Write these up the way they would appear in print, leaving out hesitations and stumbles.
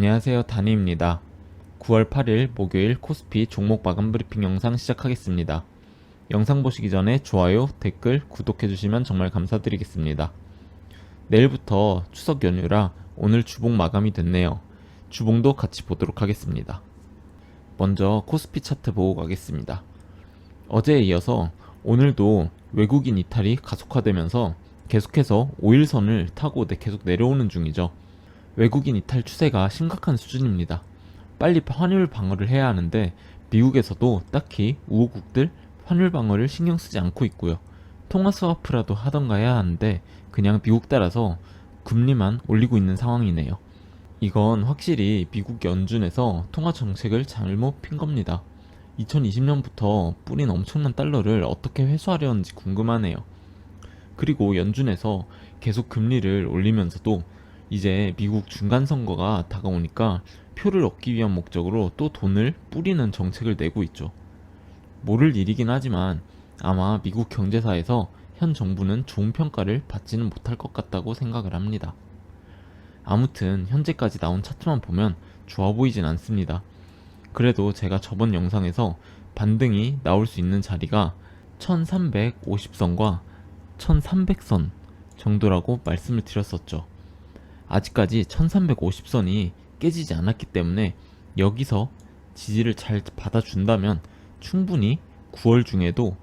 안녕하세요, 다니입니다. 9월 8일 목요일 코스피 종목 마감 브리핑 영상 시작하겠습니다. 영상 보시기 전에 좋아요, 댓글, 구독해주시면 정말 감사드리겠습니다. 내일부터 추석 연휴라 오늘 주봉 마감이 됐네요. 주봉도 같이 보도록 하겠습니다. 먼저 코스피 차트 보고 가겠습니다. 어제에 이어서 오늘도 외국인 이탈이 가속화되면서 계속해서 5일선을 타고 계속 내려오는 중이죠. 외국인 이탈 추세가 심각한 수준입니다. 빨리 환율 방어를 해야 하는데 미국에서도 딱히 우호국들 환율 방어를 신경 쓰지 않고 있고요. 통화 스와프라도 하던가 해야 하는데 그냥 미국 따라서 금리만 올리고 있는 상황이네요. 이건 확실히 미국 연준에서 통화 정책을 잘못 핀 겁니다. 2020년부터 뿌린 엄청난 달러를 어떻게 회수하려는지 궁금하네요. 그리고 연준에서 계속 금리를 올리면서도 이제 미국 중간선거가 다가오니까 표를 얻기 위한 목적으로 또 돈을 뿌리는 정책을 내고 있죠. 모를 일이긴 하지만 아마 미국 경제사에서 현 정부는 좋은 평가를 받지는 못할 것 같다고 생각을 합니다. 아무튼 현재까지 나온 차트만 보면 좋아 보이진 않습니다. 그래도 제가 저번 영상에서 반등이 나올 수 있는 자리가 1350선과 1300선 정도라고 말씀을 드렸었죠. 아직까지 1350선이 깨지지 않았기 때문에 여기서 지지를 잘 받아준다면 충분히 9월 중에도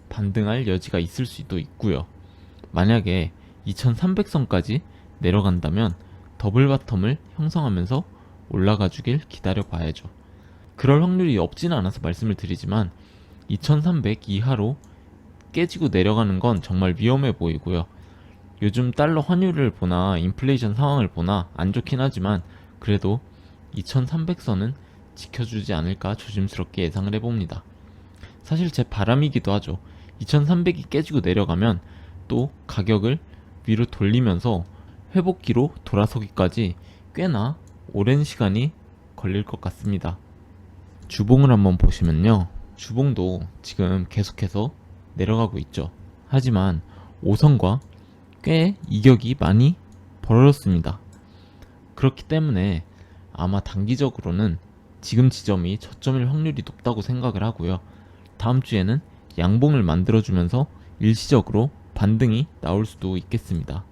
반등할 여지가 있을 수도 있고요. 만약에 2300선까지 내려간다면 더블 바텀을 형성하면서 올라가 주길 기다려 봐야죠. 그럴 확률이 없지는 않아서 말씀을 드리지만 2300 이하로 깨지고 내려가는 건 정말 위험해 보이고요. 요즘 달러 환율을 보나 인플레이션 상황을 보나 안 좋긴 하지만 그래도 2300선은 지켜주지 않을까 조심스럽게 예상을 해봅니다. 사실 제 바람이기도 하죠. 2300이 깨지고 내려가면 또 가격을 위로 돌리면서 회복기로 돌아서기까지 꽤나 오랜 시간이 걸릴 것 같습니다. 주봉을 한번 보시면요. 주봉도 지금 계속해서 내려가고 있죠. 하지만 5선과 꽤 이격이 많이 벌어졌습니다. 그렇기 때문에 아마 단기적으로는 지금 지점이 저점일 확률이 높다고 생각을 하고요. 다음 주에는 양봉을 만들어주면서 일시적으로 반등이 나올 수도 있겠습니다.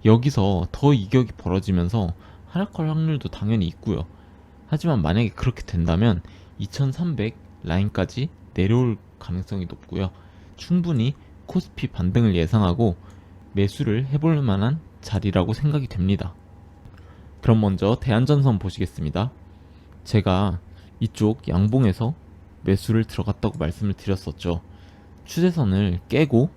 여기서 더 이격이 벌어지면서 하락할 확률도 당연히 있고요. 하지만 만약에 그렇게 된다면 2300 라인까지 내려올 가능성이 높고요. 충분히 코스피 반등을 예상하고 매수를 해볼 만한 자리라고 생각이 됩니다. 그럼 먼저 대한전선 보시겠습니다. 제가 이쪽 양봉에서 매수를 들어갔다고 말씀을 드렸었죠. 추세선을 깨고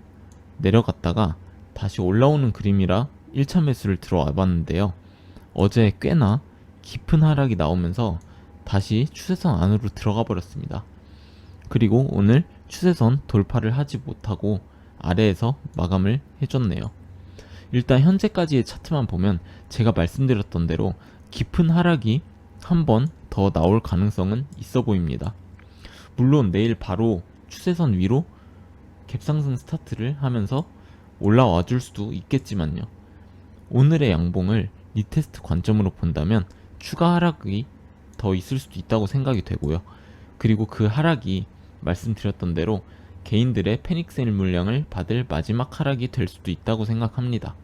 내려갔다가 다시 올라오는 그림이라 1차 매수를 들어와 봤는데요. 어제 꽤나 깊은 하락이 나오면서 다시 추세선 안으로 들어가 버렸습니다. 그리고 오늘 추세선 돌파를 하지 못하고 아래에서 마감을 해줬네요. 일단 현재까지의 차트만 보면 제가 말씀드렸던 대로 깊은 하락이 한 번 더 나올 가능성은 있어 보입니다. 물론 내일 바로 추세선 위로 갭상승 스타트를 하면서 올라와 줄 수도 있겠지만요. 오늘의 양봉을 리테스트 관점으로 본다면 추가 하락이 더 있을 수도 있다고 생각이 되고요. 그리고 그 하락이 말씀드렸던 대로 개인들의 패닉셀 물량을 받을 마지막 하락이 될 수도 있다고 생각합니다.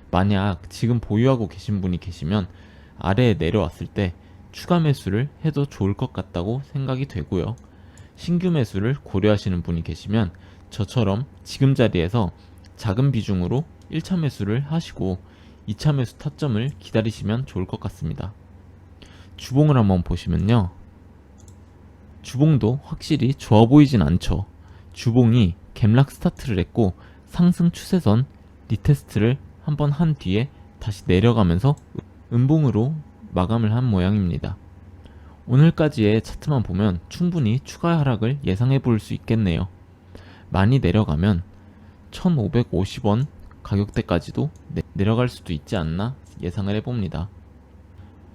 만약 지금 보유하고 계신 분이 계시면 아래에 내려왔을 때 추가 매수를 해도 좋을 것 같다고 생각이 되고요. 신규 매수를 고려하시는 분이 계시면 저처럼 지금 자리에서 작은 비중으로 1차 매수를 하시고 2차 매수 타점을 기다리시면 좋을 것 같습니다. 주봉을 한번 보시면요. 주봉도 확실히 좋아 보이진 않죠. 주봉이 갭락 스타트를 했고 상승 추세선 리테스트를 한번 한 뒤에 다시 내려가면서 음봉으로 마감을 한 모양입니다. 오늘까지의 차트만 보면 충분히 추가 하락을 예상해 볼 수 있겠네요. 많이 내려가면 1550원 가격대까지도 내려갈 수도 있지 않나 예상을 해봅니다.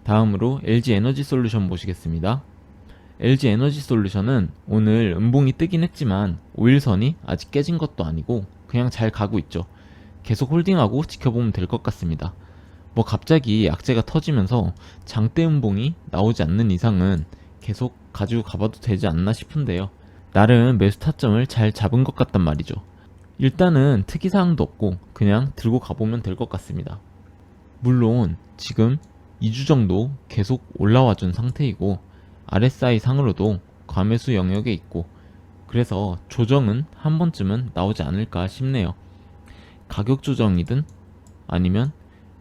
다음으로 LG에너지솔루션 보시겠습니다. LG에너지솔루션은 오늘 음봉이 뜨긴 했지만 5일선이 아직 깨진 것도 아니고 그냥 잘 가고 있죠. 계속 홀딩하고 지켜보면 될 것 같습니다. 뭐 갑자기 약재가 터지면서 장대 음봉이 나오지 않는 이상은 계속 가지고 가봐도 되지 않나 싶은데요. 나름 매수 타점을 잘 잡은 것 같단 말이죠. 일단은 특이사항도 없고 그냥 들고 가보면 될 것 같습니다. 물론 지금 2주 정도 계속 올라와 준 상태이고 RSI 상으로도 과매수 영역에 있고, 그래서 조정은 한 번쯤은 나오지 않을까 싶네요. 가격 조정이든 아니면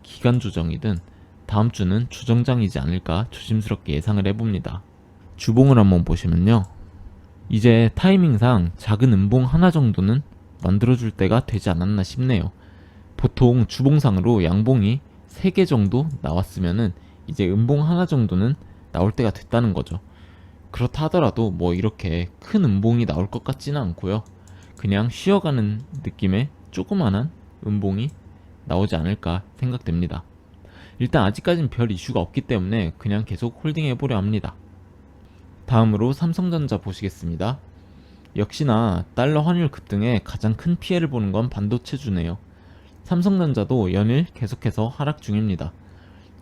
기간 조정이든 다음 주는 조정장이지 않을까 조심스럽게 예상을 해봅니다. 주봉을 한번 보시면요, 이제 타이밍상 작은 음봉 하나 정도는 만들어줄 때가 되지 않았나 싶네요. 보통 주봉상으로 양봉이 3개 정도 나왔으면은 이제 음봉 하나 정도는 나올 때가 됐다는 거죠. 그렇다 하더라도 뭐 이렇게 큰 음봉이 나올 것 같지는 않고요. 그냥 쉬어가는 느낌의 조그만한 음봉이 나오지 않을까 생각됩니다. 일단 아직까진 별 이슈가 없기 때문에 그냥 계속 홀딩 해보려 합니다. 다음으로 삼성전자 보시겠습니다. 역시나 달러 환율 급등에 가장 큰 피해를 보는 건 반도체주네요. 삼성전자도 연일 계속해서 하락 중입니다.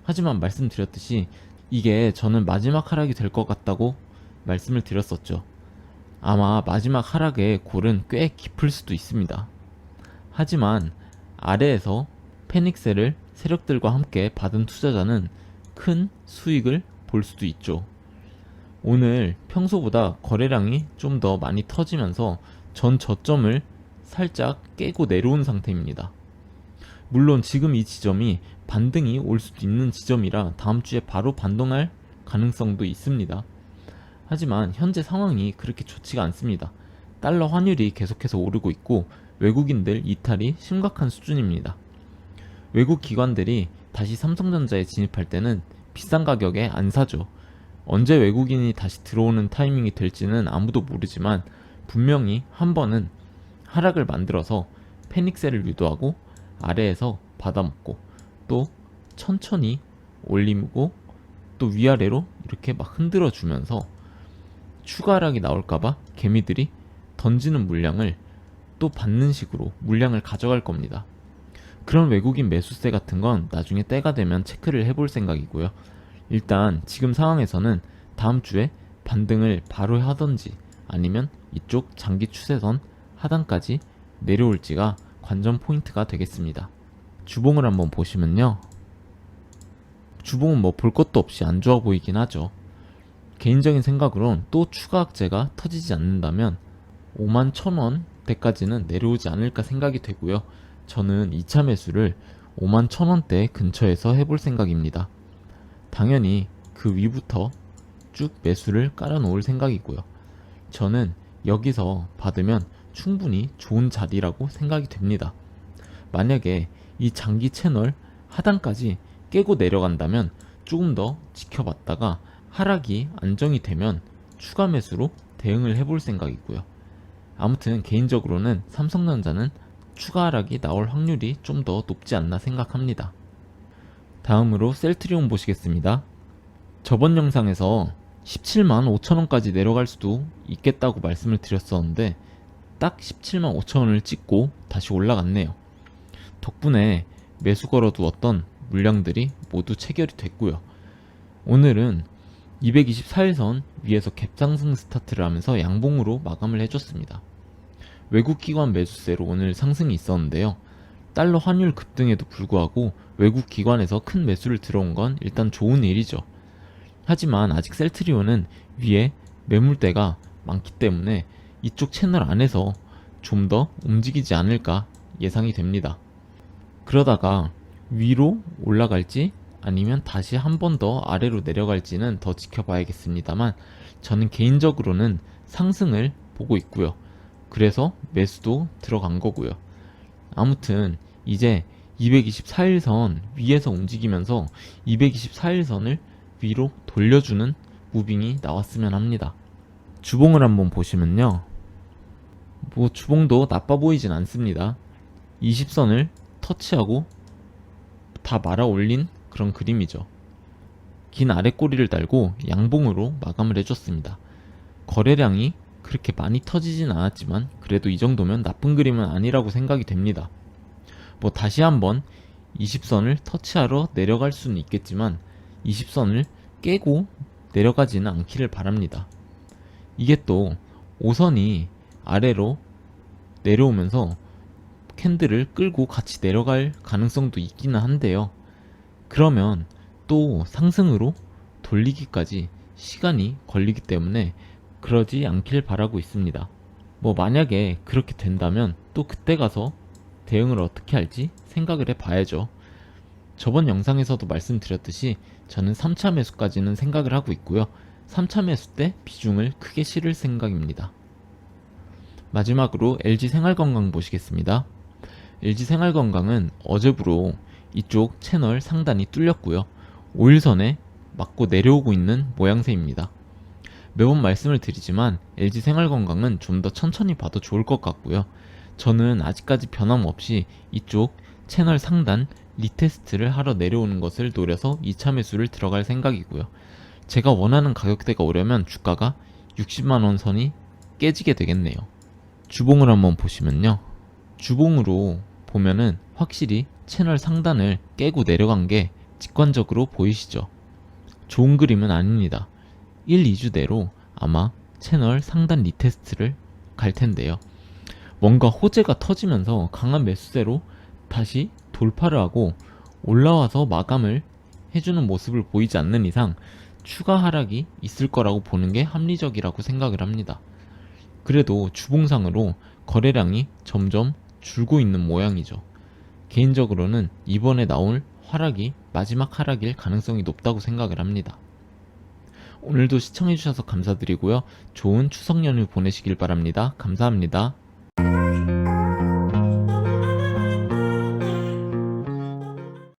하지만 말씀드렸듯이 이게 저는 마지막 하락이 될 것 같다고 말씀을 드렸었죠. 아마 마지막 하락의 골은 꽤 깊을 수도 있습니다. 하지만 아래에서 패닉셀을 세력들과 함께 받은 투자자는 큰 수익을 볼 수도 있죠. 오늘 평소보다 거래량이 좀 더 많이 터지면서 전 저점을 살짝 깨고 내려온 상태입니다. 물론 지금 이 지점이 반등이 올 수도 있는 지점이라 다음 주에 바로 반등할 가능성도 있습니다. 하지만 현재 상황이 그렇게 좋지가 않습니다. 달러 환율이 계속해서 오르고 있고 외국인들 이탈이 심각한 수준입니다. 외국 기관들이 다시 삼성전자에 진입할 때는 비싼 가격에 안 사죠. 언제 외국인이 다시 들어오는 타이밍이 될지는 아무도 모르지만 분명히 한 번은 하락을 만들어서 패닉셀을 유도하고 아래에서 받아먹고 또 천천히 올리고 또 위아래로 이렇게 막 흔들어 주면서 추가 하락이 나올까봐 개미들이 던지는 물량을 또 받는 식으로 물량을 가져갈 겁니다. 그런 외국인 매수세 같은 건 나중에 때가 되면 체크를 해볼 생각이고요. 일단 지금 상황에서는 다음 주에 반등을 바로 하던지 아니면 이쪽 장기 추세선 하단까지 내려올지가 관전 포인트가 되겠습니다. 주봉을 한번 보시면요, 주봉은 뭐 볼 것도 없이 안 좋아 보이긴 하죠. 개인적인 생각으론 또 추가 악재가 터지지 않는다면 51,000원대까지는 내려오지 않을까 생각이 되고요. 저는 2차 매수를 51,000원대 근처에서 해볼 생각입니다. 당연히 그 위부터 쭉 매수를 깔아 놓을 생각이고요. 저는 여기서 받으면 충분히 좋은 자리라고 생각이 됩니다. 만약에 이 장기 채널 하단까지 깨고 내려간다면 조금 더 지켜봤다가 하락이 안정이 되면 추가 매수로 대응을 해볼 생각이고요. 아무튼 개인적으로는 삼성전자는 추가 하락이 나올 확률이 좀 더 높지 않나 생각합니다. 다음으로 셀트리온 보시겠습니다. 저번 영상에서 17만 5천원까지 내려갈 수도 있겠다고 말씀을 드렸었는데 딱 17만 5천원을 찍고 다시 올라갔네요. 덕분에 매수 걸어두었던 물량들이 모두 체결이 됐고요. 오늘은 224일선 위에서 갭상승 스타트를 하면서 양봉으로 마감을 해줬습니다. 외국 기관 매수세로 오늘 상승이 있었는데요. 달러 환율 급등에도 불구하고 외국 기관에서 큰 매수를 들어온 건 일단 좋은 일이죠. 하지만 아직 셀트리온은 위에 매물대가 많기 때문에 이쪽 채널 안에서 좀 더 움직이지 않을까 예상이 됩니다. 그러다가 위로 올라갈지 아니면 다시 한 번 더 아래로 내려갈지는 더 지켜봐야겠습니다만 저는 개인적으로는 상승을 보고 있고요. 그래서 매수도 들어간 거고요. 아무튼 이제 224일선 위에서 움직이면서 224일선을 위로 돌려주는 무빙이 나왔으면 합니다. 주봉을 한번 보시면요, 뭐 주봉도 나빠 보이진 않습니다. 20선을 터치하고 다 말아 올린 그런 그림이죠. 긴 아랫꼬리를 달고 양봉으로 마감을 해줬습니다. 거래량이 그렇게 많이 터지진 않았지만 그래도 이 정도면 나쁜 그림은 아니라고 생각이 됩니다. 뭐 다시 한번 20선을 터치하러 내려갈 수는 있겠지만 20선을 깨고 내려가지는 않기를 바랍니다. 이게 또 5선이 아래로 내려오면서 캔들을 끌고 같이 내려갈 가능성도 있기는 한데요. 그러면 또 상승으로 돌리기까지 시간이 걸리기 때문에 그러지 않길 바라고 있습니다. 만약에 그렇게 된다면 또 그때 가서 대응을 어떻게 할지 생각을 해봐야죠. 저번 영상에서도 말씀드렸듯이 저는 3차 매수까지는 생각을 하고 있고요. 3차 매수 때 비중을 크게 실을 생각입니다. 마지막으로 LG생활건강 보시겠습니다. LG생활건강은 어제부로 이쪽 채널 상단이 뚫렸고요. 5일선에 맞고 내려오고 있는 모양새입니다. 매번 말씀을 드리지만 LG생활건강은 좀 더 천천히 봐도 좋을 것 같고요. 저는 아직까지 변함없이 이쪽 채널 상단 리테스트를 하러 내려오는 것을 노려서 2차 매수를 들어갈 생각이고요. 제가 원하는 가격대가 오려면 주가가 60만원 선이 깨지게 되겠네요. 주봉을 한번 보시면요. 주봉으로 보면은 확실히 채널 상단을 깨고 내려간 게 직관적으로 보이시죠? 좋은 그림은 아닙니다. 1, 2주 내로 아마 채널 상단 리테스트를 갈 텐데요. 뭔가 호재가 터지면서 강한 매수세로 다시 돌파를 하고 올라와서 마감을 해주는 모습을 보이지 않는 이상 추가 하락이 있을 거라고 보는 게 합리적이라고 생각을 합니다. 그래도 주봉상으로 거래량이 점점 줄고 있는 모양이죠. 개인적으로는 이번에 나올 하락이 마지막 하락일 가능성이 높다고 생각을 합니다. 오늘도 시청해주셔서 감사드리고요. 좋은 추석 연휴 보내시길 바랍니다. 감사합니다.